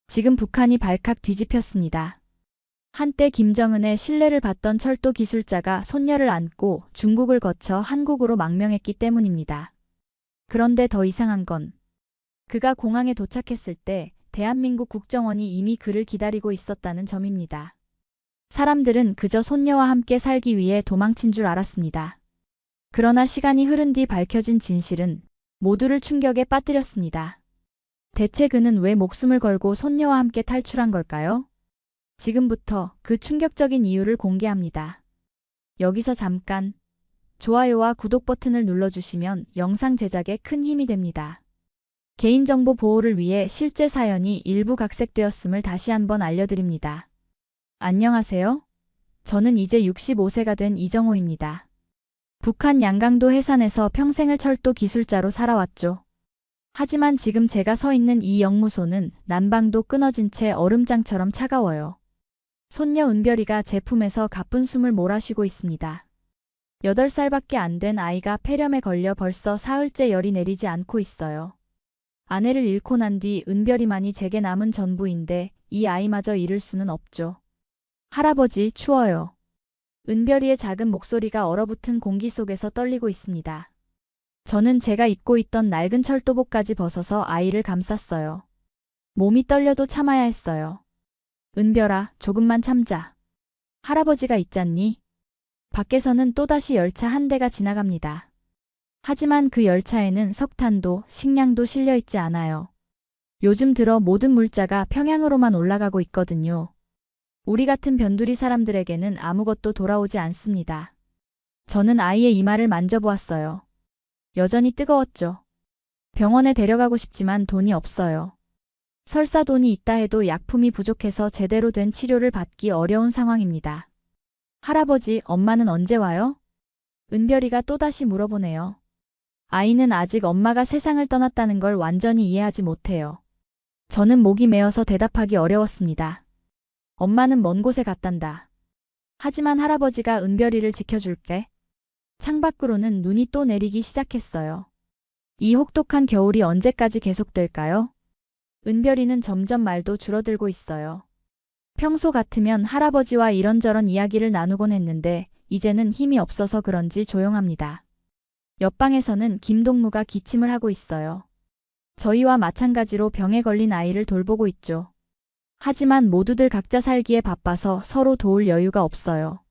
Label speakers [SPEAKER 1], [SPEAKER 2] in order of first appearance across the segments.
[SPEAKER 1] 지금 북한이 발칵 뒤집혔습니다. 한때 김정은의 신뢰를 받던 철도 기술자가 손녀를 안고 중국을 거쳐 한국으로 망명했기 때문입니다. 그런데 더 이상한 건 그가 공항에 도착했을 때 대한민국 국정원이 이미 그를 기다리고 있었다는 점입니다. 사람들은 그저 손녀와 함께 살기 위해 도망친 줄 알았습니다. 그러나 시간이 흐른 뒤 밝혀진 진실은 모두를 충격에 빠뜨렸습니다. 대체 그는 왜 목숨을 걸고 손녀와 함께 탈출한 걸까요? 지금부터 그 충격적인 이유를 공개합니다. 여기서 잠깐 좋아요와 구독 버튼을 눌러주시면 영상 제작에 큰 힘이 됩니다. 개인정보 보호를 위해 실제 사연이 일부 각색되었음을 다시 한번 알려드립니다. 안녕하세요. 저는 이제 65세가 된 이정호입니다. 북한 양강도 해산에서 평생을 철도 기술자로 살아왔죠. 하지만 지금 제가 서 있는 이 영무소는 난방도 끊어진 채 얼음장처럼 차가워요. 손녀 은별이가 제 품에서 가쁜 숨을 몰아쉬고 있습니다. 8살밖에 안 된 아이가 폐렴에 걸려 벌써 사흘째 열이 내리지 않고 있어요. 아내를 잃고 난 뒤 은별이만이 제게 남은 전부인데 이 아이마저 잃을 수는 없죠. 할아버지, 추워요. 은별이의 작은 목소리가 얼어붙은 공기 속에서 떨리고 있습니다. 저는 제가 입고 있던 낡은 철도복까지 벗어서 아이를 감쌌어요. 몸이 떨려도 참아야 했어요. 은별아, 조금만 참자. 할아버지가 있잖니? 밖에서는 또다시 열차 한 대가 지나갑니다. 하지만 그 열차에는 석탄도 식량도 실려 있지 않아요. 요즘 들어 모든 물자가 평양으로만 올라가고 있거든요. 우리 같은 변두리 사람들에게는 아무것도 돌아오지 않습니다. 저는 아이의 이마를 만져보았어요. 여전히 뜨거웠죠. 병원에 데려가고 싶지만 돈이 없어요. 설사 돈이 있다 해도 약품이 부족해서 제대로 된 치료를 받기 어려운 상황입니다. 할아버지, 엄마는 언제 와요? 은별이가 또다시 물어보네요. 아이는 아직 엄마가 세상을 떠났다는 걸 완전히 이해하지 못해요. 저는 목이 메어서 대답하기 어려웠습니다. 엄마는 먼 곳에 갔단다. 하지만 할아버지가 은별이를 지켜줄게. 창밖으로는 눈이 또 내리기 시작했어요. 이 혹독한 겨울이 언제까지 계속될까요? 은별이는 점점 말도 줄어들고 있어요. 평소 같으면 할아버지와 이런저런 이야기를 나누곤 했는데 이제는 힘이 없어서 그런지 조용합니다. 옆방에서는 김동무가 기침을 하고 있어요. 저희와 마찬가지로 병에 걸린 아이를 돌보고 있죠. 하지만 모두들 각자 살기에 바빠서 서로 도울 여유가 없어요.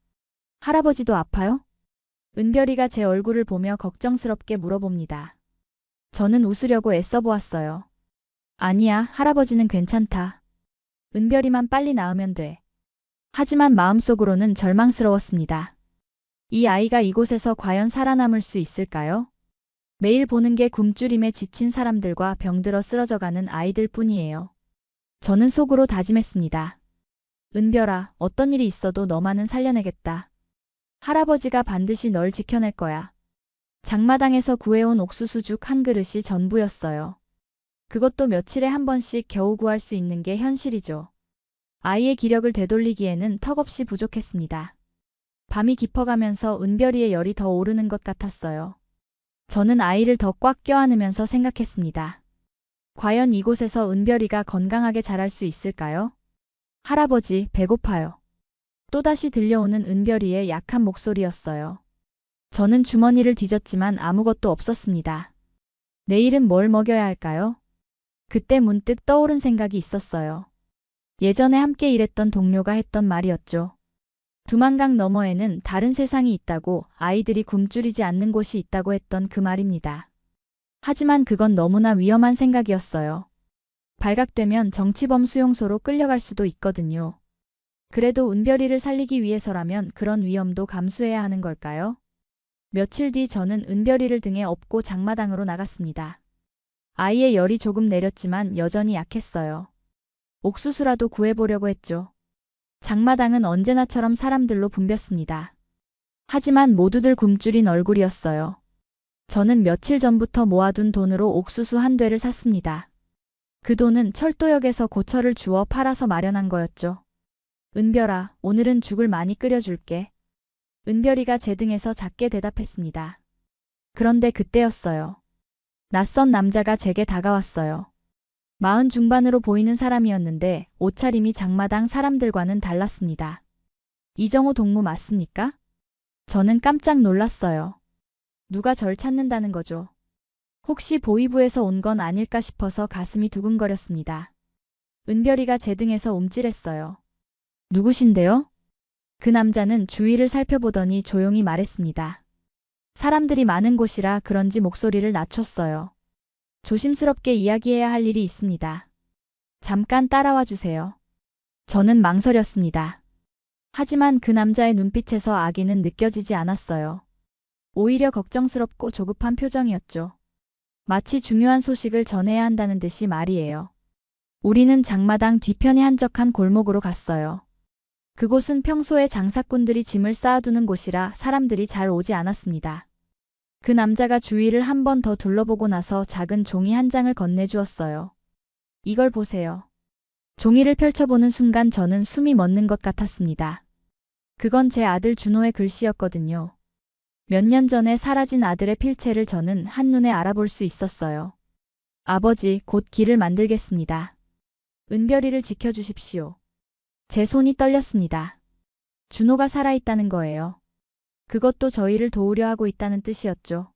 [SPEAKER 1] 할아버지도 아파요? 은별이가 제 얼굴을 보며 걱정스럽게 물어봅니다. 저는 웃으려고 애써 보았어요. 아니야, 할아버지는 괜찮다. 은별이만 빨리 나으면 돼. 하지만 마음속으로는 절망스러웠습니다. 이 아이가 이곳에서 과연 살아남을 수 있을까요? 매일 보는 게 굶주림에 지친 사람들과 병들어 쓰러져가는 아이들 뿐이에요. 저는 속으로 다짐했습니다. 은별아, 어떤 일이 있어도 너만은 살려내겠다. 할아버지가 반드시 널 지켜낼 거야. 장마당에서 구해온 옥수수죽 한 그릇이 전부였어요. 그것도 며칠에 한 번씩 겨우 구할 수 있는 게 현실이죠. 아이의 기력을 되돌리기에는 턱없이 부족했습니다. 밤이 깊어가면서 은별이의 열이 더 오르는 것 같았어요. 저는 아이를 더 꽉 껴안으면서 생각했습니다. 과연 이곳에서 은별이가 건강하게 자랄 수 있을까요? 할아버지, 배고파요. 또다시 들려오는 은별이의 약한 목소리였어요. 저는 주머니를 뒤졌지만 아무것도 없었습니다. 내일은 뭘 먹여야 할까요? 그때 문득 떠오른 생각이 있었어요. 예전에 함께 일했던 동료가 했던 말이었죠. 두만강 너머에는 다른 세상이 있다고, 아이들이 굶주리지 않는 곳이 있다고 했던 그 말입니다. 하지만 그건 너무나 위험한 생각이었어요. 발각되면 정치범 수용소로 끌려갈 수도 있거든요. 그래도 은별이를 살리기 위해서라면 그런 위험도 감수해야 하는 걸까요? 며칠 뒤 저는 은별이를 등에 업고 장마당으로 나갔습니다. 아이의 열이 조금 내렸지만 여전히 약했어요. 옥수수라도 구해보려고 했죠. 장마당은 언제나처럼 사람들로 붐볐습니다. 하지만 모두들 굶주린 얼굴이었어요. 저는 며칠 전부터 모아둔 돈으로 옥수수 한 되를 샀습니다. 그 돈은 철도역에서 고철을 주워 팔아서 마련한 거였죠. 은별아, 오늘은 죽을 많이 끓여줄게. 은별이가 제 등에서 작게 대답했습니다. 그런데 그때였어요. 낯선 남자가 제게 다가왔어요. 마흔 중반으로 보이는 사람이었는데 옷차림이 장마당 사람들과는 달랐습니다. 이정호 동무 맞습니까? 저는 깜짝 놀랐어요. 누가 절 찾는다는 거죠? 혹시 보이부에서 온 건 아닐까 싶어서 가슴이 두근거렸습니다. 은별이가 제 등에서 움찔했어요. 누구신데요? 그 남자는 주위를 살펴보더니 조용히 말했습니다. 사람들이 많은 곳이라 그런지 목소리를 낮췄어요. 조심스럽게 이야기해야 할 일이 있습니다. 잠깐 따라와 주세요. 저는 망설였습니다. 하지만 그 남자의 눈빛에서 악의는 느껴지지 않았어요. 오히려 걱정스럽고 조급한 표정이었죠. 마치 중요한 소식을 전해야 한다는 듯이 말이에요. 우리는 장마당 뒤편의 한적한 골목으로 갔어요. 그곳은 평소에 장사꾼들이 짐을 쌓아두는 곳이라 사람들이 잘 오지 않았습니다. 그 남자가 주위를 한 번 더 둘러보고 나서 작은 종이 한 장을 건네주었어요. 이걸 보세요. 종이를 펼쳐보는 순간 저는 숨이 멎는 것 같았습니다. 그건 제 아들 준호의 글씨였거든요. 몇 년 전에 사라진 아들의 필체를 저는 한눈에 알아볼 수 있었어요. 아버지, 곧 길을 만들겠습니다. 은별이를 지켜주십시오. 제 손이 떨렸습니다. 준호가 살아있다는 거예요. 그것도 저희를 도우려 하고 있다는 뜻이었죠.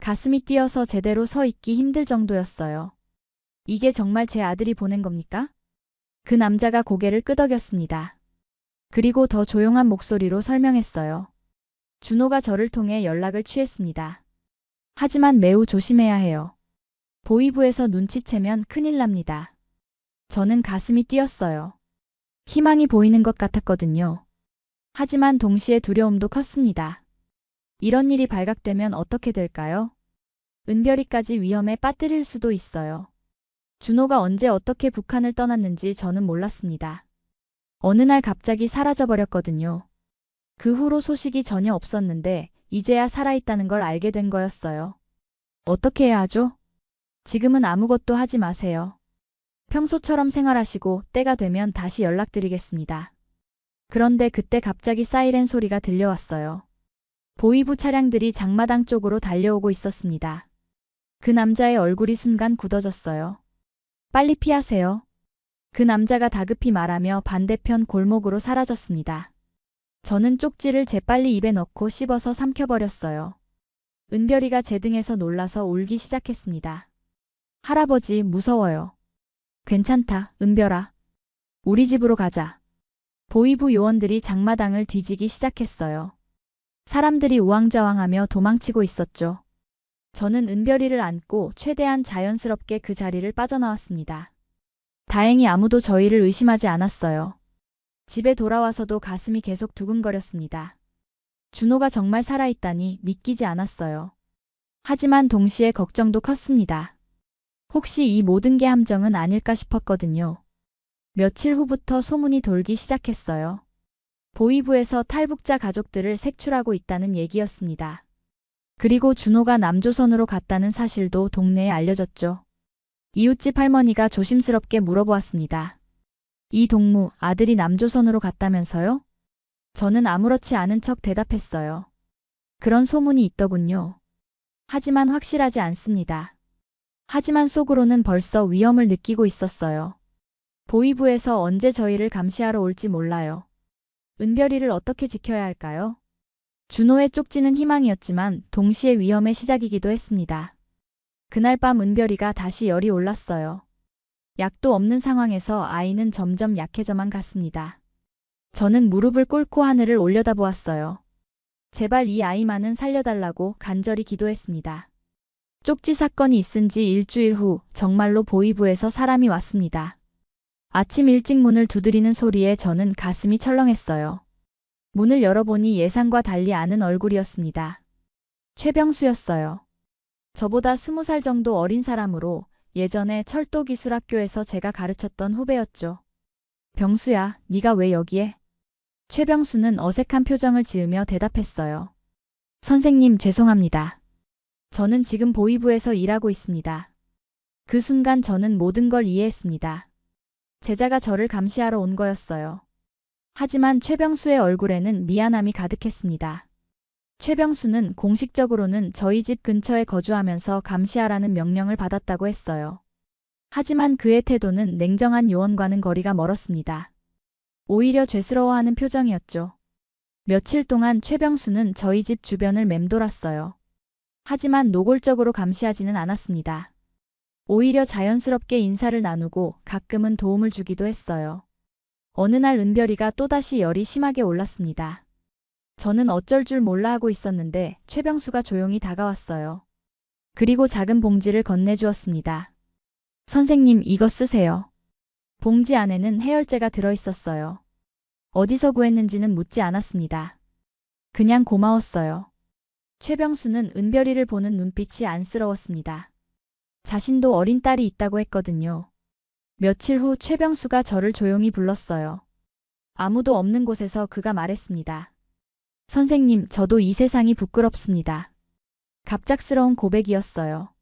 [SPEAKER 1] 가슴이 뛰어서 제대로 서 있기 힘들 정도였어요. 이게 정말 제 아들이 보낸 겁니까? 그 남자가 고개를 끄덕였습니다. 그리고 더 조용한 목소리로 설명했어요. 준호가 저를 통해 연락을 취했습니다. 하지만 매우 조심해야 해요. 보이부에서 눈치채면 큰일 납니다. 저는 가슴이 뛰었어요. 희망이 보이는 것 같았거든요. 하지만 동시에 두려움도 컸습니다. 이런 일이 발각되면 어떻게 될까요? 은별이까지 위험에 빠뜨릴 수도 있어요. 준호가 언제 어떻게 북한을 떠났는지 저는 몰랐습니다. 어느 날 갑자기 사라져버렸거든요. 그 후로 소식이 전혀 없었는데 이제야 살아있다는 걸 알게 된 거였어요. 어떻게 해야 하죠? 지금은 아무것도 하지 마세요. 평소처럼 생활하시고 때가 되면 다시 연락드리겠습니다. 그런데 그때 갑자기 사이렌 소리가 들려왔어요. 보이부 차량들이 장마당 쪽으로 달려오고 있었습니다. 그 남자의 얼굴이 순간 굳어졌어요. 빨리 피하세요. 그 남자가 다급히 말하며 반대편 골목으로 사라졌습니다. 저는 쪽지를 재빨리 입에 넣고 씹어서 삼켜버렸어요. 은별이가 제 등에서 놀라서 울기 시작했습니다. 할아버지, 무서워요. 괜찮다, 은별아. 우리 집으로 가자. 보이부 요원들이 장마당을 뒤지기 시작했어요. 사람들이 우왕좌왕하며 도망치고 있었죠. 저는 은별이를 안고 최대한 자연스럽게 그 자리를 빠져나왔습니다. 다행히 아무도 저희를 의심하지 않았어요. 집에 돌아와서도 가슴이 계속 두근거렸습니다. 준호가 정말 살아있다니 믿기지 않았어요. 하지만 동시에 걱정도 컸습니다. 혹시 이 모든 게 함정은 아닐까 싶었거든요. 며칠 후부터 소문이 돌기 시작했어요. 보이부에서 탈북자 가족들을 색출하고 있다는 얘기였습니다. 그리고 준호가 남조선으로 갔다는 사실도 동네에 알려졌죠. 이웃집 할머니가 조심스럽게 물어보았습니다. 이 동무, 아들이 남조선으로 갔다면서요? 저는 아무렇지 않은 척 대답했어요. 그런 소문이 있더군요. 하지만 확실하지 않습니다. 하지만 속으로는 벌써 위험을 느끼고 있었어요. 보이부에서 언제 저희를 감시하러 올지 몰라요. 은별이를 어떻게 지켜야 할까요? 준호의 쪽지는 희망이었지만 동시에 위험의 시작이기도 했습니다. 그날 밤 은별이가 다시 열이 올랐어요. 약도 없는 상황에서 아이는 점점 약해져만 갔습니다. 저는 무릎을 꿇고 하늘을 올려다보았어요. 제발 이 아이만은 살려달라고 간절히 기도했습니다. 쪽지 사건이 있은 지 일주일 후 정말로 보이부에서 사람이 왔습니다. 아침 일찍 문을 두드리는 소리에 저는 가슴이 철렁했어요. 문을 열어보니 예상과 달리 아는 얼굴이었습니다. 최병수였어요. 저보다 20살 정도 어린 사람으로 예전에 철도기술학교에서 제가 가르쳤던 후배였죠. 병수야, 네가 왜 여기에? 최병수는 어색한 표정을 지으며 대답했어요. 선생님, 죄송합니다. 저는 지금 보이부에서 일하고 있습니다. 그 순간 저는 모든 걸 이해했습니다. 제자가 저를 감시하러 온 거였어요. 하지만 최병수의 얼굴에는 미안함이 가득했습니다. 최병수는 공식적으로는 저희 집 근처에 거주하면서 감시하라는 명령을 받았다고 했어요. 하지만 그의 태도는 냉정한 요원과는 거리가 멀었습니다. 오히려 죄스러워하는 표정이었죠. 며칠 동안 최병수는 저희 집 주변을 맴돌았어요. 하지만 노골적으로 감시하지는 않았습니다. 오히려 자연스럽게 인사를 나누고 가끔은 도움을 주기도 했어요. 어느 날 은별이가 또다시 열이 심하게 올랐습니다. 저는 어쩔 줄 몰라 하고 있었는데 최병수가 조용히 다가왔어요. 그리고 작은 봉지를 건네주었습니다. 선생님, 이거 쓰세요. 봉지 안에는 해열제가 들어있었어요. 어디서 구했는지는 묻지 않았습니다. 그냥 고마웠어요. 최병수는 은별이를 보는 눈빛이 안쓰러웠습니다. 자신도 어린 딸이 있다고 했거든요. 며칠 후 최병수가 저를 조용히 불렀어요. 아무도 없는 곳에서 그가 말했습니다. 선생님, 저도 이 세상이 부끄럽습니다. 갑작스러운 고백이었어요.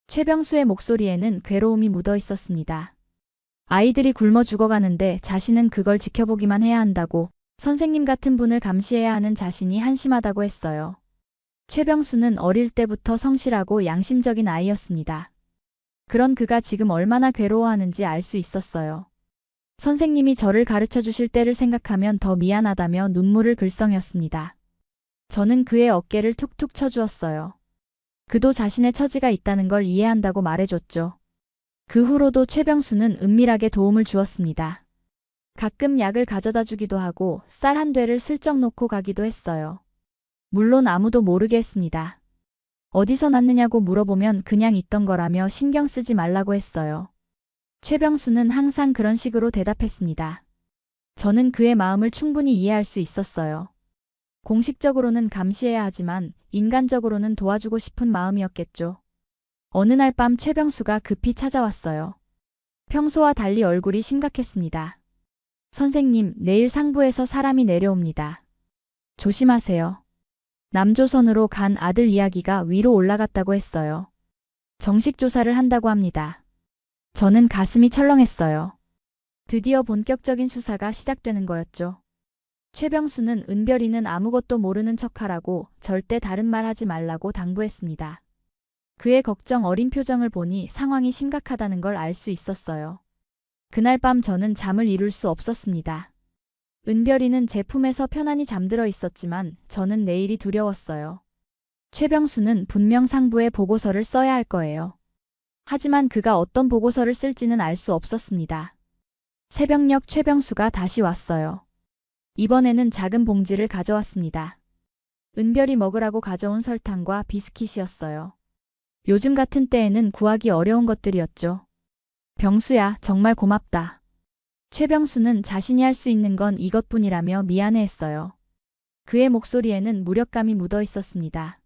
[SPEAKER 1] 최병수의 목소리에는 괴로움이 묻어 있었습니다. 아이들이 굶어 죽어가는데 자신은 그걸 지켜보기만 해야 한다고, 선생님 같은 분을 감시해야 하는 자신이 한심하다고 했어요. 최병수는 어릴 때부터 성실하고 양심적인 아이였습니다. 그런 그가 지금 얼마나 괴로워하는지 알 수 있었어요. 선생님이 저를 가르쳐 주실 때를 생각하면 더 미안하다며 눈물을 글썽였습니다. 저는 그의 어깨를 툭툭 쳐주었어요. 그도 자신의 처지가 있다는 걸 이해한다고 말해줬죠. 그 후로도 최병수는 은밀하게 도움을 주었습니다. 가끔 약을 가져다 주기도 하고 쌀 한 되를 슬쩍 놓고 가기도 했어요. 물론 아무도 모르게 했습니다. 어디서 났느냐고 물어보면 그냥 있던 거라며 신경 쓰지 말라고 했어요. 최병수는 항상 그런 식으로 대답했습니다. 저는 그의 마음을 충분히 이해할 수 있었어요. 공식적으로는 감시해야 하지만 인간적으로는 도와주고 싶은 마음이었겠죠. 어느 날 밤 최병수가 급히 찾아왔어요. 평소와 달리 얼굴이 심각했습니다. 선생님, 내일 상부에서 사람이 내려옵니다. 조심하세요. 남조선으로 간 아들 이야기가 위로 올라갔다고 했어요. 정식 조사를 한다고 합니다. 저는 가슴이 철렁했어요. 드디어 본격적인 수사가 시작되는 거였죠. 최병수는 은별이는 아무것도 모르는 척하라고, 절대 다른 말 하지 말라고 당부했습니다. 그의 걱정 어린 표정을 보니 상황이 심각하다는 걸 알 수 있었어요. 그날 밤 저는 잠을 이룰 수 없었습니다. 은별이는 제 품에서 편안히 잠들어 있었지만 저는 내일이 두려웠어요. 최병수는 분명 상부에 보고서를 써야 할 거예요. 하지만 그가 어떤 보고서를 쓸지는 알 수 없었습니다. 새벽녘 최병수가 다시 왔어요. 이번에는 작은 봉지를 가져왔습니다. 은별이 먹으라고 가져온 설탕과 비스킷이었어요. 요즘 같은 때에는 구하기 어려운 것들이었죠. 병수야, 정말 고맙다. 최병수는 자신이 할 수 있는 건 이것뿐이라며 미안해했어요. 그의 목소리에는 무력감이 묻어 있었습니다.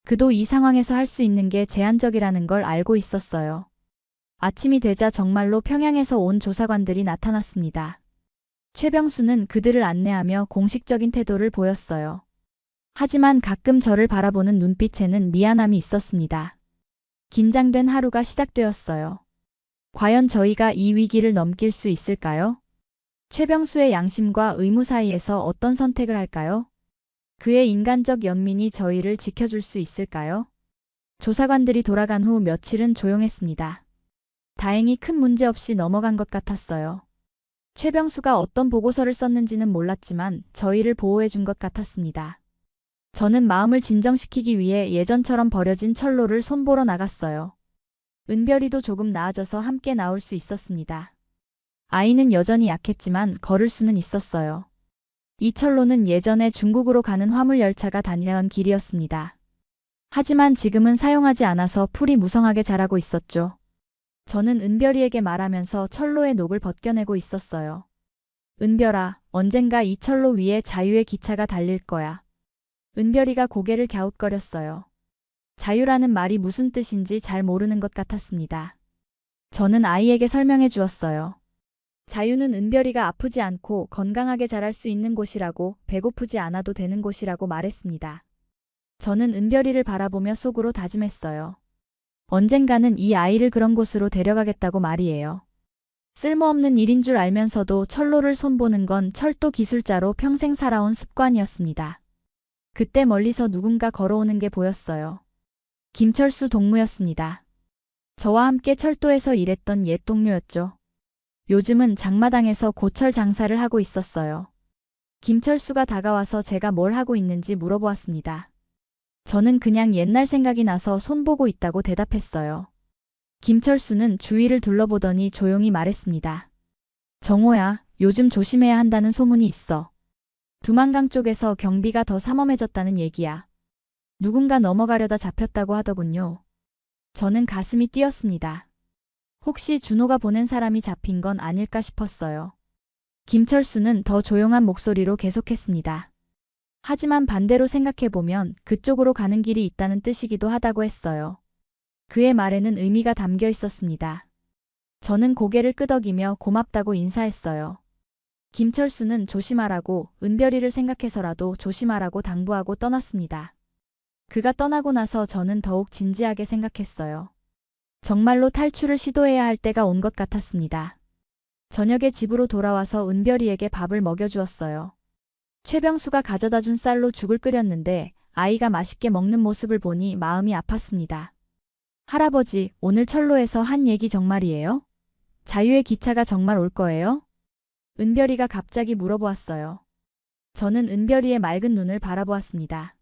[SPEAKER 1] 그도 이 상황에서 할 수 있는 게 제한적이라는 걸 알고 있었어요. 아침이 되자 정말로 평양에서 온 조사관들이 나타났습니다. 최병수는 그들을 안내하며 공식적인 태도를 보였어요. 하지만 가끔 저를 바라보는 눈빛에는 미안함이 있었습니다. 긴장된 하루가 시작되었어요. 과연 저희가 이 위기를 넘길 수 있을까요? 최병수의 양심과 의무 사이에서 어떤 선택을 할까요? 그의 인간적 연민이 저희를 지켜줄 수 있을까요? 조사관들이 돌아간 후 며칠은 조용했습니다. 다행히 큰 문제 없이 넘어간 것 같았어요. 최병수가 어떤 보고서를 썼는지는 몰랐지만 저희를 보호해 준 것 같았습니다. 저는 마음을 진정시키기 위해 예전처럼 버려진 철로를 손보러 나갔어요. 은별이도 조금 나아져서 함께 나올 수 있었습니다. 아이는 여전히 약했지만 걸을 수는 있었어요. 이 철로는 예전에 중국으로 가는 화물 열차가 다니던 길이었습니다. 하지만 지금은 사용하지 않아서 풀이 무성하게 자라고 있었죠. 저는 은별이에게 말하면서 철로의 녹을 벗겨내고 있었어요. 은별아, 언젠가 이 철로 위에 자유의 기차가 달릴 거야. 은별이가 고개를 갸웃거렸어요. 자유라는 말이 무슨 뜻인지 잘 모르는 것 같았습니다. 저는 아이에게 설명해 주었어요. 자유는 은별이가 아프지 않고 건강하게 자랄 수 있는 곳이라고, 배고프지 않아도 되는 곳이라고 말했습니다. 저는 은별이를 바라보며 속으로 다짐했어요. 언젠가는 이 아이를 그런 곳으로 데려가겠다고 말이에요. 쓸모없는 일인 줄 알면서도 철로를 손보는 건 철도 기술자로 평생 살아온 습관이었습니다. 그때 멀리서 누군가 걸어오는 게 보였어요. 김철수 동무였습니다. 저와 함께 철도에서 일했던 옛 동료였죠. 요즘은 장마당에서 고철 장사를 하고 있었어요. 김철수가 다가와서 제가 뭘 하고 있는지 물어보았습니다. 저는 그냥 옛날 생각이 나서 손보고 있다고 대답했어요. 김철수는 주위를 둘러보더니 조용히 말했습니다. 정호야, 요즘 조심해야 한다는 소문이 있어. 두만강 쪽에서 경비가 더 삼엄해졌다는 얘기야. 누군가 넘어가려다 잡혔다고 하더군요. 저는 가슴이 뛰었습니다. 혹시 준호가 보낸 사람이 잡힌 건 아닐까 싶었어요. 김철수는 더 조용한 목소리로 계속했습니다. 하지만 반대로 생각해보면 그쪽으로 가는 길이 있다는 뜻이기도 하다고 했어요. 그의 말에는 의미가 담겨 있었습니다. 저는 고개를 끄덕이며 고맙다고 인사했어요. 김철수는 조심하라고, 은별이를 생각해서라도 조심하라고 당부하고 떠났습니다. 그가 떠나고 나서 저는 더욱 진지하게 생각했어요. 정말로 탈출을 시도해야 할 때가 온 것 같았습니다. 저녁에 집으로 돌아와서 은별이에게 밥을 먹여주었어요. 최병수가 가져다 준 쌀로 죽을 끓였는데 아이가 맛있게 먹는 모습을 보니 마음이 아팠습니다. 할아버지, 오늘 철로에서 한 얘기 정말이에요? 자유의 기차가 정말 올 거예요? 은별이가 갑자기 물어보았어요. 저는 은별이의 맑은 눈을 바라보았습니다.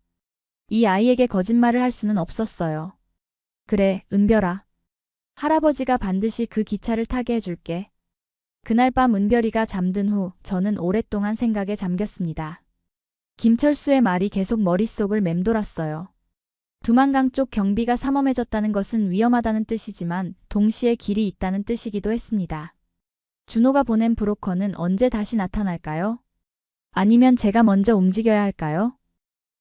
[SPEAKER 1] 이 아이에게 거짓말을 할 수는 없었어요. 그래, 은별아. 할아버지가 반드시 그 기차를 타게 해줄게. 그날 밤 은별이가 잠든 후 저는 오랫동안 생각에 잠겼습니다. 김철수의 말이 계속 머릿속을 맴돌았어요. 두만강 쪽 경비가 삼엄해졌다는 것은 위험하다는 뜻이지만 동시에 길이 있다는 뜻이기도 했습니다. 준호가 보낸 브로커는 언제 다시 나타날까요? 아니면 제가 먼저 움직여야 할까요?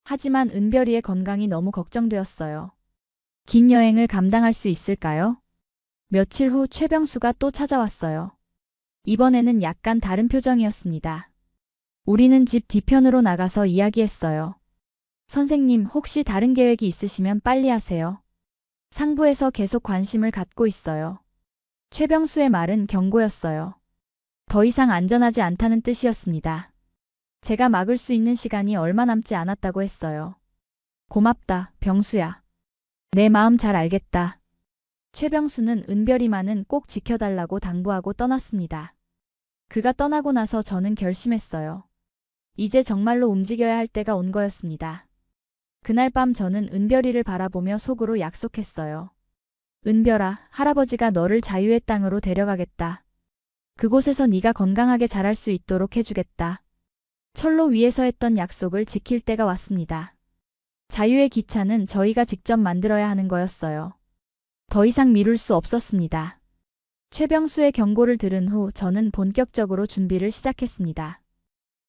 [SPEAKER 1] 하지만 은별이의 건강이 너무 걱정되었어요. 긴 여행을 감당할 수 있을까요? 며칠 후 최병수가 또 찾아왔어요. 이번에는 약간 다른 표정이었습니다. 우리는 집 뒤편으로 나가서 이야기했어요. 선생님, 혹시 다른 계획이 있으시면 빨리 하세요. 상부에서 계속 관심을 갖고 있어요. 최병수의 말은 경고였어요. 더 이상 안전하지 않다는 뜻이었습니다. 제가 막을 수 있는 시간이 얼마 남지 않았다고 했어요. 고맙다, 병수야. 내 마음 잘 알겠다. 최병수는 은별이만은 꼭 지켜달라고 당부하고 떠났습니다. 그가 떠나고 나서 저는 결심했어요. 이제 정말로 움직여야 할 때가 온 거였습니다. 그날 밤 저는 은별이를 바라보며 속으로 약속했어요. 은별아, 할아버지가 너를 자유의 땅으로 데려가겠다. 그곳에서 네가 건강하게 자랄 수 있도록 해주겠다. 철로 위에서 했던 약속을 지킬 때가 왔습니다. 자유의 기차는 저희가 직접 만들어야 하는 거였어요. 더 이상 미룰 수 없었습니다. 최병수의 경고를 들은 후 저는 본격적으로 준비를 시작했습니다.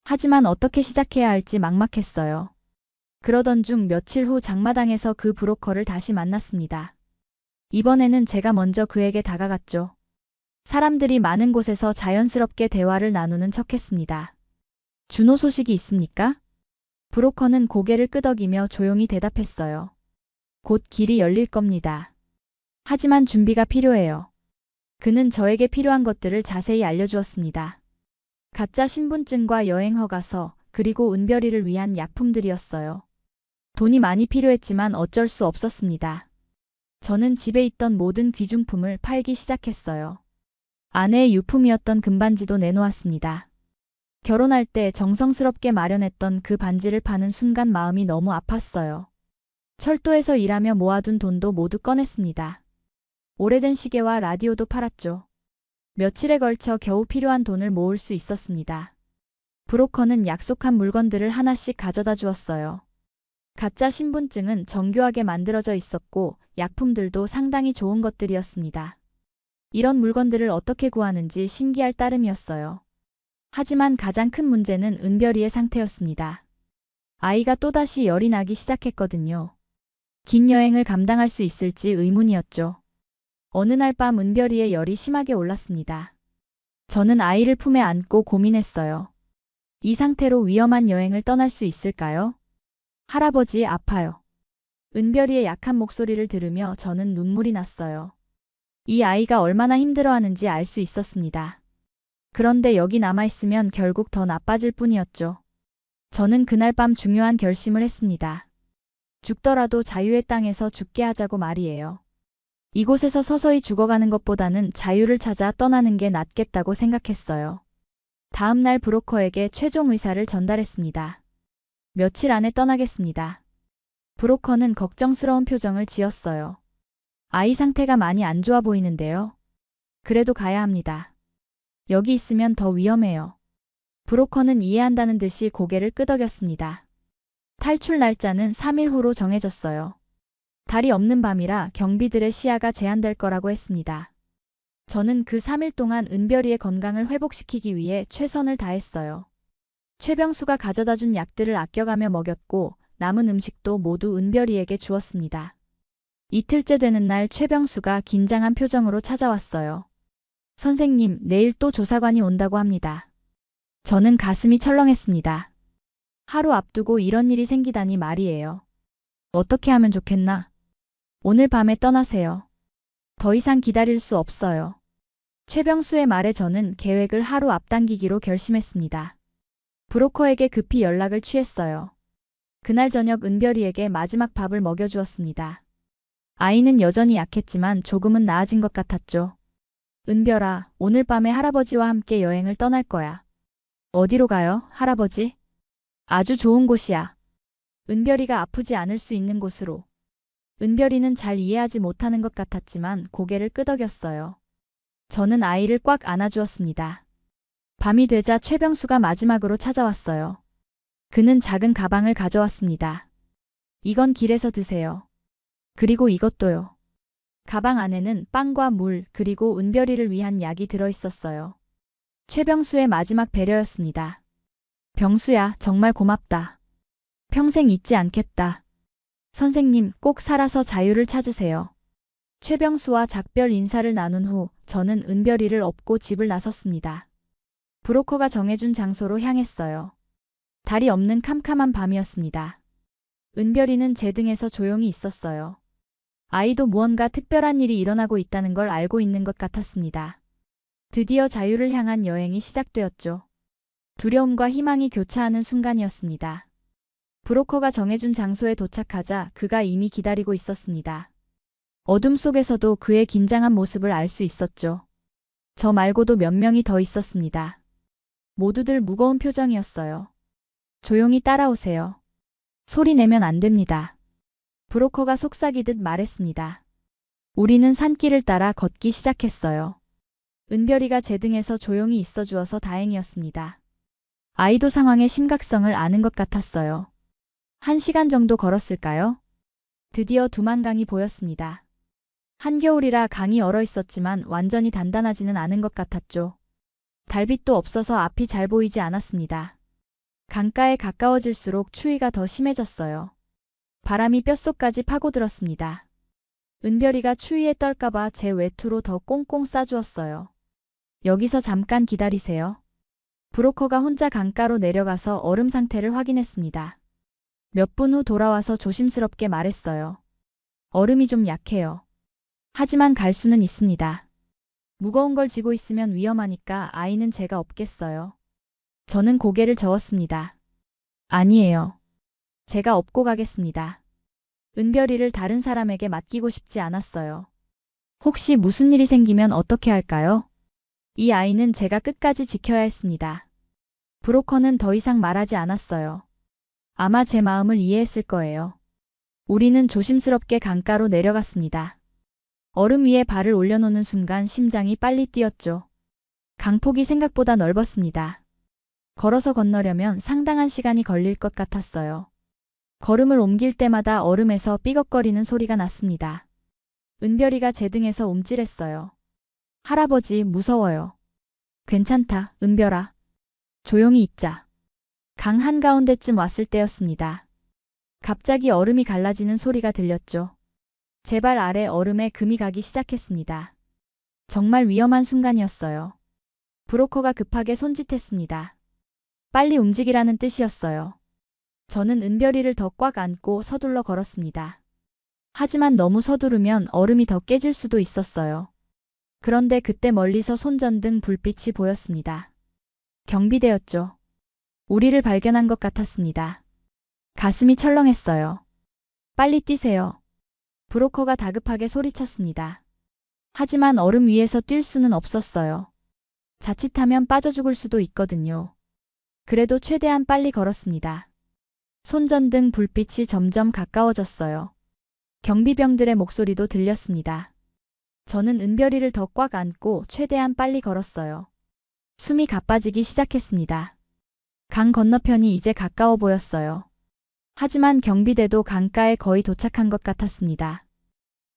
[SPEAKER 1] 하지만 어떻게 시작해야 할지 막막했어요. 그러던 중 며칠 후 장마당에서 그 브로커를 다시 만났습니다. 이번에는 제가 먼저 그에게 다가갔죠. 사람들이 많은 곳에서 자연스럽게 대화를 나누는 척했습니다. 준호 소식이 있습니까? 브로커는 고개를 끄덕이며 조용히 대답했어요. 곧 길이 열릴 겁니다. 하지만 준비가 필요해요. 그는 저에게 필요한 것들을 자세히 알려주었습니다. 가짜 신분증과 여행 허가서, 그리고 은별이를 위한 약품들이었어요. 돈이 많이 필요했지만 어쩔 수 없었습니다. 저는 집에 있던 모든 귀중품을 팔기 시작했어요. 아내의 유품이었던 금반지도 내놓았습니다. 결혼할 때 정성스럽게 마련했던 그 반지를 파는 순간 마음이 너무 아팠어요. 철도에서 일하며 모아둔 돈도 모두 꺼냈습니다. 오래된 시계와 라디오도 팔았죠. 며칠에 걸쳐 겨우 필요한 돈을 모을 수 있었습니다. 브로커는 약속한 물건들을 하나씩 가져다 주었어요. 가짜 신분증은 정교하게 만들어져 있었고 약품들도 상당히 좋은 것들이었습니다. 이런 물건들을 어떻게 구하는지 신기할 따름이었어요. 하지만 가장 큰 문제는 은별이의 상태였습니다. 아이가 또다시 열이 나기 시작했거든요. 긴 여행을 감당할 수 있을지 의문이었죠. 어느 날 밤 은별이의 열이 심하게 올랐습니다. 저는 아이를 품에 안고 고민했어요. 이 상태로 위험한 여행을 떠날 수 있을까요? 할아버지, 아파요. 은별이의 약한 목소리를 들으며 저는 눈물이 났어요. 이 아이가 얼마나 힘들어하는지 알 수 있었습니다. 그런데 여기 남아있으면 결국 더 나빠질 뿐이었죠. 저는 그날 밤 중요한 결심을 했습니다. 죽더라도 자유의 땅에서 죽게 하자고 말이에요. 이곳에서 서서히 죽어가는 것보다는 자유를 찾아 떠나는 게 낫겠다고 생각했어요. 다음 날 브로커에게 최종 의사를 전달했습니다. 며칠 안에 떠나겠습니다. 브로커는 걱정스러운 표정을 지었어요. 아이 상태가 많이 안 좋아 보이는데요. 그래도 가야 합니다. 여기 있으면 더 위험해요. 브로커는 이해한다는 듯이 고개를 끄덕였습니다. 탈출 날짜는 3일 후로 정해졌어요. 달이 없는 밤이라 경비들의 시야가 제한될 거라고 했습니다. 저는 그 3일 동안 은별이의 건강을 회복시키기 위해 최선을 다했어요. 최병수가 가져다 준 약들을 아껴가며 먹였고 남은 음식도 모두 은별이에게 주었습니다. 이틀째 되는 날 최병수가 긴장한 표정으로 찾아왔어요. 선생님, 내일 또 조사관이 온다고 합니다. 저는 가슴이 철렁했습니다. 하루 앞두고 이런 일이 생기다니 말이에요. 어떻게 하면 좋겠나? 오늘 밤에 떠나세요. 더 이상 기다릴 수 없어요. 최병수의 말에 저는 계획을 하루 앞당기기로 결심했습니다. 브로커에게 급히 연락을 취했어요. 그날 저녁 은별이에게 마지막 밥을 먹여주었습니다. 아이는 여전히 약했지만 조금은 나아진 것 같았죠. 은별아, 오늘 밤에 할아버지와 함께 여행을 떠날 거야. 어디로 가요, 할아버지? 아주 좋은 곳이야. 은별이가 아프지 않을 수 있는 곳으로. 은별이는 잘 이해하지 못하는 것 같았지만 고개를 끄덕였어요. 저는 아이를 꽉 안아주었습니다. 밤이 되자 최병수가 마지막으로 찾아왔어요. 그는 작은 가방을 가져왔습니다. 이건 길에서 드세요. 그리고 이것도요. 가방 안에는 빵과 물 그리고 은별이를 위한 약이 들어있었어요. 최병수의 마지막 배려였습니다. 병수야, 정말 고맙다. 평생 잊지 않겠다. 선생님, 꼭 살아서 자유를 찾으세요. 최병수와 작별 인사를 나눈 후 저는 은별이를 업고 집을 나섰습니다. 브로커가 정해준 장소로 향했어요. 달이 없는 캄캄한 밤이었습니다. 은별이는 제 등에서 조용히 있었어요. 아이도 무언가 특별한 일이 일어나고 있다는 걸 알고 있는 것 같았습니다. 드디어 자유를 향한 여행이 시작되었죠. 두려움과 희망이 교차하는 순간이었습니다. 브로커가 정해준 장소에 도착하자 그가 이미 기다리고 있었습니다. 어둠 속에서도 그의 긴장한 모습을 알 수 있었죠. 저 말고도 몇 명이 더 있었습니다. 모두들 무거운 표정이었어요. 조용히 따라오세요. 소리 내면 안 됩니다. 브로커가 속삭이듯 말했습니다. 우리는 산길을 따라 걷기 시작했어요. 은별이가 제 등에서 조용히 있어 주어서 다행이었습니다. 아이도 상황의 심각성을 아는 것 같았어요. 1시간 정도 걸었을까요? 드디어 두만강이 보였습니다. 한겨울이라 강이 얼어 있었지만 완전히 단단하지는 않은 것 같았죠. 달빛도 없어서 앞이 잘 보이지 않았습니다. 강가에 가까워질수록 추위가 더 심해졌어요. 바람이 뼛속까지 파고들었습니다. 은별이가 추위에 떨까봐 제 외투로 더 꽁꽁 싸주었어요. 여기서 잠깐 기다리세요. 브로커가 혼자 강가로 내려가서 얼음 상태를 확인했습니다. 몇 분 후 돌아와서 조심스럽게 말했어요. 얼음이 좀 약해요. 하지만 갈 수는 있습니다. 무거운 걸 지고 있으면 위험하니까 아이는 제가 업겠어요. 저는 고개를 저었습니다. 아니에요. 제가 업고 가겠습니다. 은별이를 다른 사람에게 맡기고 싶지 않았어요. 혹시 무슨 일이 생기면 어떻게 할까요? 이 아이는 제가 끝까지 지켜야 했습니다. 브로커는 더 이상 말하지 않았어요. 아마 제 마음을 이해했을 거예요. 우리는 조심스럽게 강가로 내려갔습니다. 얼음 위에 발을 올려놓는 순간 심장이 빨리 뛰었죠. 강폭이 생각보다 넓었습니다. 걸어서 건너려면 상당한 시간이 걸릴 것 같았어요. 걸음을 옮길 때마다 얼음에서 삐걱거리는 소리가 났습니다. 은별이가 제 등에서 움찔했어요. 할아버지, 무서워요. 괜찮다, 은별아. 조용히 있자. 강 한가운데쯤 왔을 때였습니다. 갑자기 얼음이 갈라지는 소리가 들렸죠. 제 발 아래 얼음에 금이 가기 시작했습니다. 정말 위험한 순간이었어요. 브로커가 급하게 손짓했습니다. 빨리 움직이라는 뜻이었어요. 저는 은별이를 더 꽉 안고 서둘러 걸었습니다. 하지만 너무 서두르면 얼음이 더 깨질 수도 있었어요. 그런데 그때 멀리서 손전등 불빛이 보였습니다. 경비대였죠. 우리를 발견한 것 같았습니다. 가슴이 철렁했어요. 빨리 뛰세요. 브로커가 다급하게 소리쳤습니다. 하지만 얼음 위에서 뛸 수는 없었어요. 자칫하면 빠져 죽을 수도 있거든요. 그래도 최대한 빨리 걸었습니다. 손전등 불빛이 점점 가까워졌어요. 경비병들의 목소리도 들렸습니다. 저는 은별이를 더 꽉 안고 최대한 빨리 걸었어요. 숨이 가빠지기 시작했습니다. 강 건너편이 이제 가까워 보였어요. 하지만 경비대도 강가에 거의 도착한 것 같았습니다.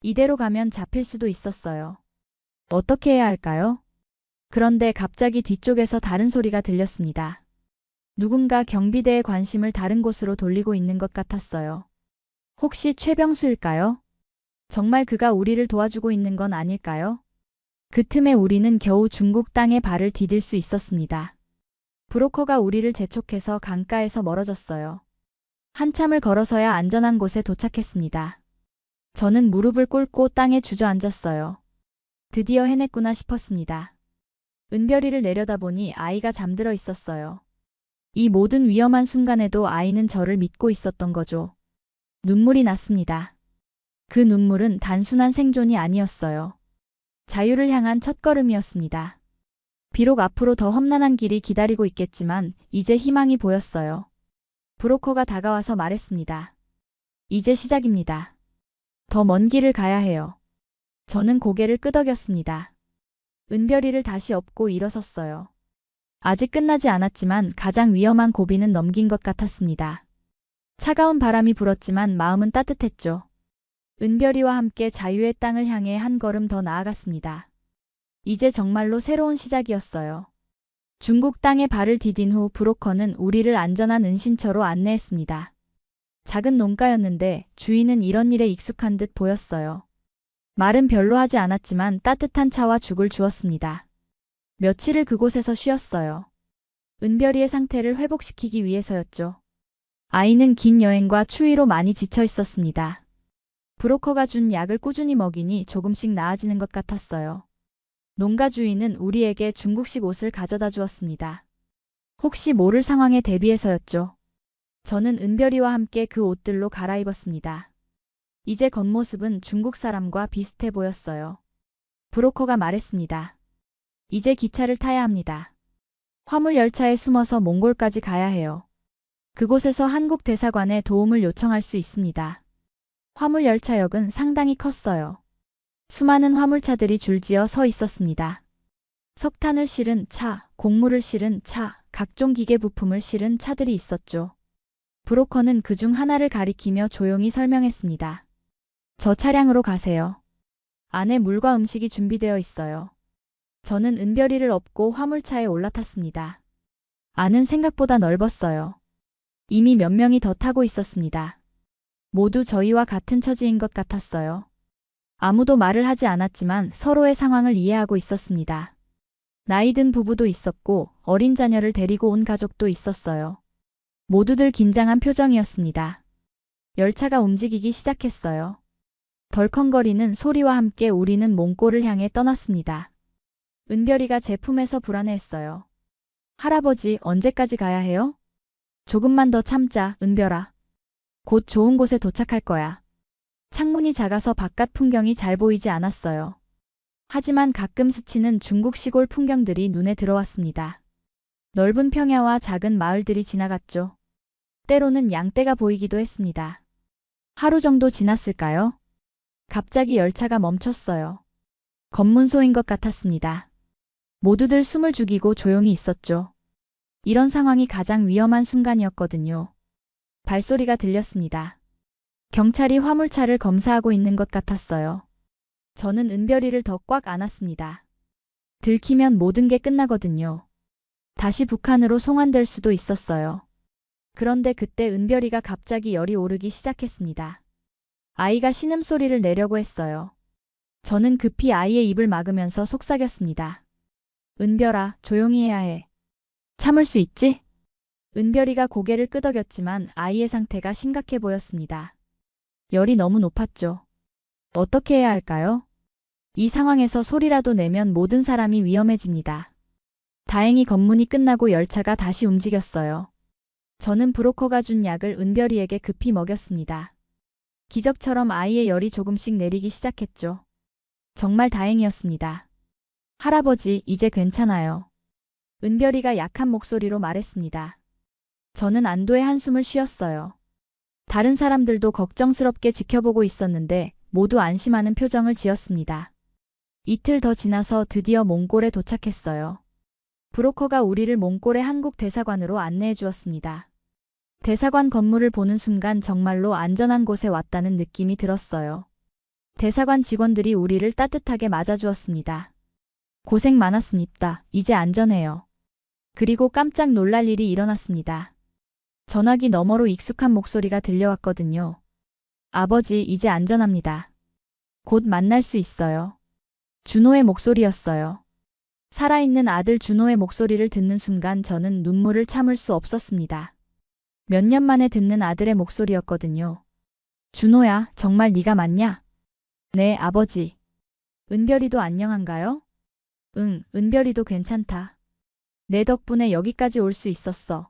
[SPEAKER 1] 이대로 가면 잡힐 수도 있었어요. 어떻게 해야 할까요? 그런데 갑자기 뒤쪽에서 다른 소리가 들렸습니다. 누군가 경비대의 관심을 다른 곳으로 돌리고 있는 것 같았어요. 혹시 최병수일까요? 정말 그가 우리를 도와주고 있는 건 아닐까요? 그 틈에 우리는 겨우 중국 땅에 발을 디딜 수 있었습니다. 브로커가 우리를 재촉해서 강가에서 멀어졌어요. 한참을 걸어서야 안전한 곳에 도착했습니다. 저는 무릎을 꿇고 땅에 주저앉았어요. 드디어 해냈구나 싶었습니다. 은별이를 내려다보니 아이가 잠들어 있었어요. 이 모든 위험한 순간에도 아이는 저를 믿고 있었던 거죠. 눈물이 났습니다. 그 눈물은 단순한 생존이 아니었어요. 자유를 향한 첫걸음이었습니다. 비록 앞으로 더 험난한 길이 기다리고 있겠지만 이제 희망이 보였어요. 브로커가 다가와서 말했습니다. 이제 시작입니다. 더 먼 길을 가야 해요. 저는 고개를 끄덕였습니다. 은별이를 다시 업고 일어섰어요. 아직 끝나지 않았지만 가장 위험한 고비는 넘긴 것 같았습니다. 차가운 바람이 불었지만 마음은 따뜻했죠. 은별이와 함께 자유의 땅을 향해 한 걸음 더 나아갔습니다. 이제 정말로 새로운 시작이었어요. 중국 땅에 발을 디딘 후 브로커는 우리를 안전한 은신처로 안내했습니다. 작은 농가였는데 주인은 이런 일에 익숙한 듯 보였어요. 말은 별로 하지 않았지만 따뜻한 차와 죽을 주었습니다. 며칠을 그곳에서 쉬었어요. 은별이의 상태를 회복시키기 위해서였죠. 아이는 긴 여행과 추위로 많이 지쳐 있었습니다. 브로커가 준 약을 꾸준히 먹이니 조금씩 나아지는 것 같았어요. 농가 주인은 우리에게 중국식 옷을 가져다 주었습니다. 혹시 모를 상황에 대비해서였죠. 저는 은별이와 함께 그 옷들로 갈아입었습니다. 이제 겉모습은 중국 사람과 비슷해 보였어요. 브로커가 말했습니다. 이제 기차를 타야 합니다. 화물 열차에 숨어서 몽골까지 가야 해요. 그곳에서 한국 대사관에 도움을 요청할 수 있습니다. 화물 열차역은 상당히 컸어요. 수많은 화물차들이 줄지어 서 있었습니다. 석탄을 실은 차, 곡물을 실은 차, 각종 기계 부품을 실은 차들이 있었죠. 브로커는 그중 하나를 가리키며 조용히 설명했습니다. 저 차량으로 가세요. 안에 물과 음식이 준비되어 있어요. 저는 은별이를 업고 화물차에 올라탔습니다. 안은 생각보다 넓었어요. 이미 몇 명이 더 타고 있었습니다. 모두 저희와 같은 처지인 것 같았어요. 아무도 말을 하지 않았지만 서로의 상황을 이해하고 있었습니다. 나이 든 부부도 있었고 어린 자녀를 데리고 온 가족도 있었어요. 모두들 긴장한 표정이었습니다. 열차가 움직이기 시작했어요. 덜컹거리는 소리와 함께 우리는 몽골을 향해 떠났습니다. 은별이가 제 품에서 불안해했어요. 할아버지, 언제까지 가야 해요? 조금만 더 참자, 은별아. 곧 좋은 곳에 도착할 거야. 창문이 작아서 바깥 풍경이 잘 보이지 않았어요. 하지만 가끔 스치는 중국 시골 풍경들이 눈에 들어왔습니다. 넓은 평야와 작은 마을들이 지나갔죠. 때로는 양떼가 보이기도 했습니다. 하루 정도 지났을까요? 갑자기 열차가 멈췄어요. 검문소인 것 같았습니다. 모두들 숨을 죽이고 조용히 있었죠. 이런 상황이 가장 위험한 순간이었거든요. 발소리가 들렸습니다. 경찰이 화물차를 검사하고 있는 것 같았어요. 저는 은별이를 더 꽉 안았습니다. 들키면 모든 게 끝나거든요. 다시 북한으로 송환될 수도 있었어요. 그런데 그때 은별이가 갑자기 열이 오르기 시작했습니다. 아이가 신음소리를 내려고 했어요. 저는 급히 아이의 입을 막으면서 속삭였습니다. 은별아, 조용히 해야 해. 참을 수 있지? 은별이가 고개를 끄덕였지만 아이의 상태가 심각해 보였습니다. 열이 너무 높았죠. 어떻게 해야 할까요? 이 상황에서 소리라도 내면 모든 사람이 위험해집니다. 다행히 검문이 끝나고 열차가 다시 움직였어요. 저는 브로커가 준 약을 은별이에게 급히 먹였습니다. 기적처럼 아이의 열이 조금씩 내리기 시작했죠. 정말 다행이었습니다. 할아버지, 이제 괜찮아요. 은별이가 약한 목소리로 말했습니다. 저는 안도의 한숨을 쉬었어요. 다른 사람들도 걱정스럽게 지켜보고 있었는데 모두 안심하는 표정을 지었습니다. 이틀 더 지나서 드디어 몽골에 도착했어요. 브로커가 우리를 몽골의 한국 대사관으로 안내해 주었습니다. 대사관 건물을 보는 순간 정말로 안전한 곳에 왔다는 느낌이 들었어요. 대사관 직원들이 우리를 따뜻하게 맞아주었습니다. 고생 많았습니다. 이제 안전해요. 그리고 깜짝 놀랄 일이 일어났습니다. 전화기 너머로 익숙한 목소리가 들려왔거든요. 아버지, 이제 안전합니다. 곧 만날 수 있어요. 준호의 목소리였어요. 살아있는 아들 준호의 목소리를 듣는 순간 저는 눈물을 참을 수 없었습니다. 몇 년 만에 듣는 아들의 목소리였거든요. 준호야, 정말 네가 맞냐? 네, 아버지. 은별이도 안녕한가요? 응, 은별이도 괜찮다. 내 덕분에 여기까지 올 수 있었어.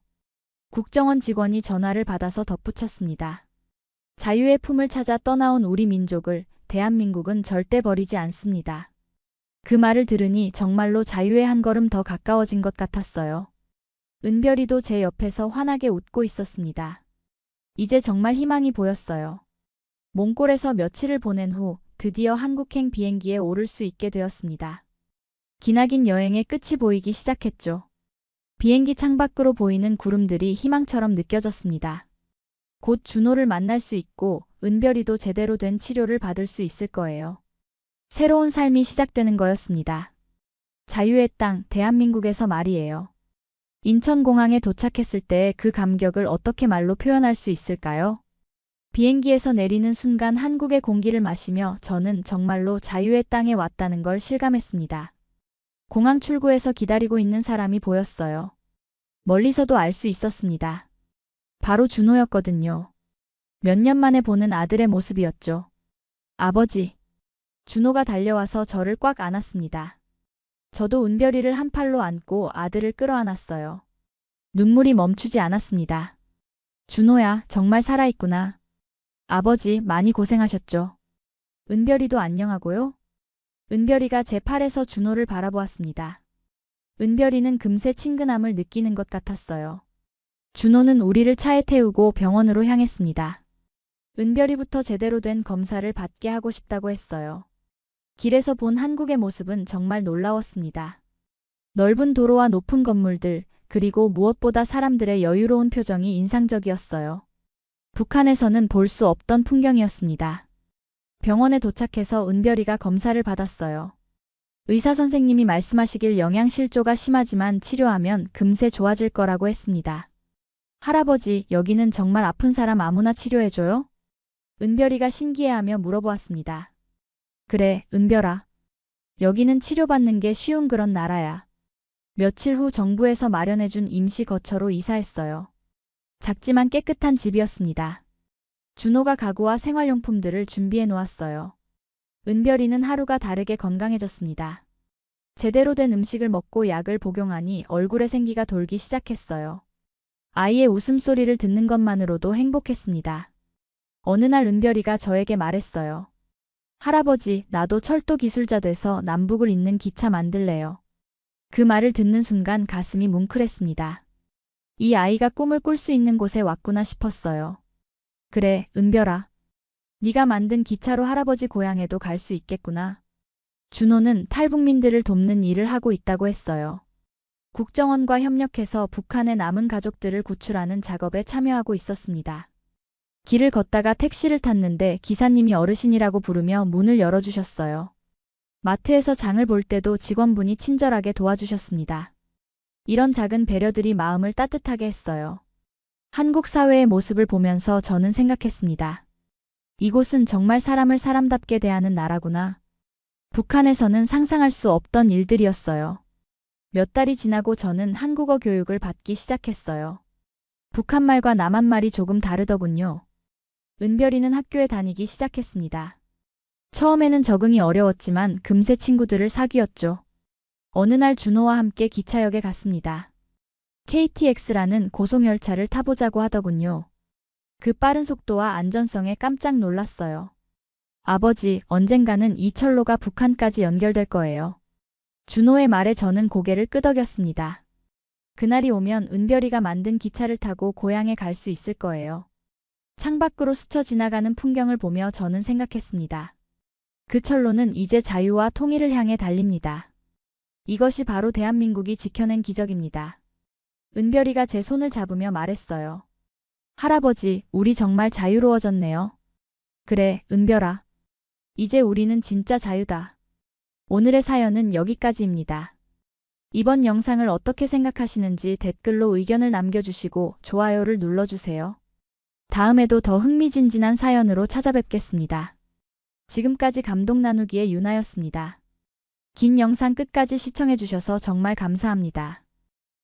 [SPEAKER 1] 국정원 직원이 전화를 받아서 덧붙였습니다. 자유의 품을 찾아 떠나온 우리 민족을 대한민국은 절대 버리지 않습니다. 그 말을 들으니 정말로 자유에 한 걸음 더 가까워진 것 같았어요. 은별이도 제 옆에서 환하게 웃고 있었습니다. 이제 정말 희망이 보였어요. 몽골에서 며칠을 보낸 후 드디어 한국행 비행기에 오를 수 있게 되었습니다. 기나긴 여행의 끝이 보이기 시작했죠. 비행기 창밖으로 보이는 구름들이 희망처럼 느껴졌습니다. 곧 준호를 만날 수 있고 은별이도 제대로 된 치료를 받을 수 있을 거예요. 새로운 삶이 시작되는 거였습니다. 자유의 땅, 대한민국에서 말이에요. 인천공항에 도착했을 때 그 감격을 어떻게 말로 표현할 수 있을까요? 비행기에서 내리는 순간 한국의 공기를 마시며 저는 정말로 자유의 땅에 왔다는 걸 실감했습니다. 공항 출구에서 기다리고 있는 사람이 보였어요. 멀리서도 알 수 있었습니다. 바로 준호였거든요. 몇 년 만에 보는 아들의 모습이었죠. 아버지. 준호가 달려와서 저를 꽉 안았습니다. 저도 은별이를 한 팔로 안고 아들을 끌어안았어요. 눈물이 멈추지 않았습니다. 준호야, 정말 살아있구나. 아버지, 많이 고생하셨죠. 은별이도 안녕하고요. 은별이가 제 팔에서 준호를 바라보았습니다. 은별이는 금세 친근함을 느끼는 것 같았어요. 준호는 우리를 차에 태우고 병원으로 향했습니다. 은별이부터 제대로 된 검사를 받게 하고 싶다고 했어요. 길에서 본 한국의 모습은 정말 놀라웠습니다. 넓은 도로와 높은 건물들, 그리고 무엇보다 사람들의 여유로운 표정이 인상적이었어요. 북한에서는 볼 수 없던 풍경이었습니다. 병원에 도착해서 은별이가 검사를 받았어요. 의사 선생님이 말씀하시길 영양실조가 심하지만 치료하면 금세 좋아질 거라고 했습니다. 할아버지, 여기는 정말 아픈 사람 아무나 치료해줘요? 은별이가 신기해하며 물어보았습니다. 그래, 은별아. 여기는 치료받는 게 쉬운 그런 나라야. 며칠 후 정부에서 마련해준 임시 거처로 이사했어요. 작지만 깨끗한 집이었습니다. 준호가 가구와 생활용품들을 준비해 놓았어요. 은별이는 하루가 다르게 건강해졌습니다. 제대로 된 음식을 먹고 약을 복용하니 얼굴에 생기가 돌기 시작했어요. 아이의 웃음소리를 듣는 것만으로도 행복했습니다. 어느 날 은별이가 저에게 말했어요. 할아버지, 나도 철도 기술자 돼서 남북을 잇는 기차 만들래요. 그 말을 듣는 순간 가슴이 뭉클했습니다. 이 아이가 꿈을 꿀 수 있는 곳에 왔구나 싶었어요. 그래, 은별아. 네가 만든 기차로 할아버지 고향에도 갈 수 있겠구나. 준호는 탈북민들을 돕는 일을 하고 있다고 했어요. 국정원과 협력해서 북한의 남은 가족들을 구출하는 작업에 참여하고 있었습니다. 길을 걷다가 택시를 탔는데 기사님이 어르신이라고 부르며 문을 열어주셨어요. 마트에서 장을 볼 때도 직원분이 친절하게 도와주셨습니다. 이런 작은 배려들이 마음을 따뜻하게 했어요. 한국 사회의 모습을 보면서 저는 생각했습니다. 이곳은 정말 사람을 사람답게 대하는 나라구나. 북한에서는 상상할 수 없던 일들이었어요. 몇 달이 지나고 저는 한국어 교육을 받기 시작했어요. 북한말과 남한말이 조금 다르더군요. 은별이는 학교에 다니기 시작했습니다. 처음에는 적응이 어려웠지만 금세 친구들을 사귀었죠. 어느 날 준호와 함께 기차역에 갔습니다. KTX라는 고속열차를 타보자고 하더군요. 그 빠른 속도와 안전성에 깜짝 놀랐어요. 아버지, 언젠가는 이 철로가 북한까지 연결될 거예요. 준호의 말에 저는 고개를 끄덕였습니다. 그날이 오면 은별이가 만든 기차를 타고 고향에 갈 수 있을 거예요. 창밖으로 스쳐 지나가는 풍경을 보며 저는 생각했습니다. 그 철로는 이제 자유와 통일을 향해 달립니다. 이것이 바로 대한민국이 지켜낸 기적입니다. 은별이가 제 손을 잡으며 말했어요. 할아버지, 우리 정말 자유로워졌네요. 그래, 은별아. 이제 우리는 진짜 자유다. 오늘의 사연은 여기까지입니다. 이번 영상을 어떻게 생각하시는지 댓글로 의견을 남겨주시고 좋아요를 눌러주세요. 다음에도 더 흥미진진한 사연으로 찾아뵙겠습니다. 지금까지 감동 나누기의 유나였습니다. 긴 영상 끝까지 시청해주셔서 정말 감사합니다.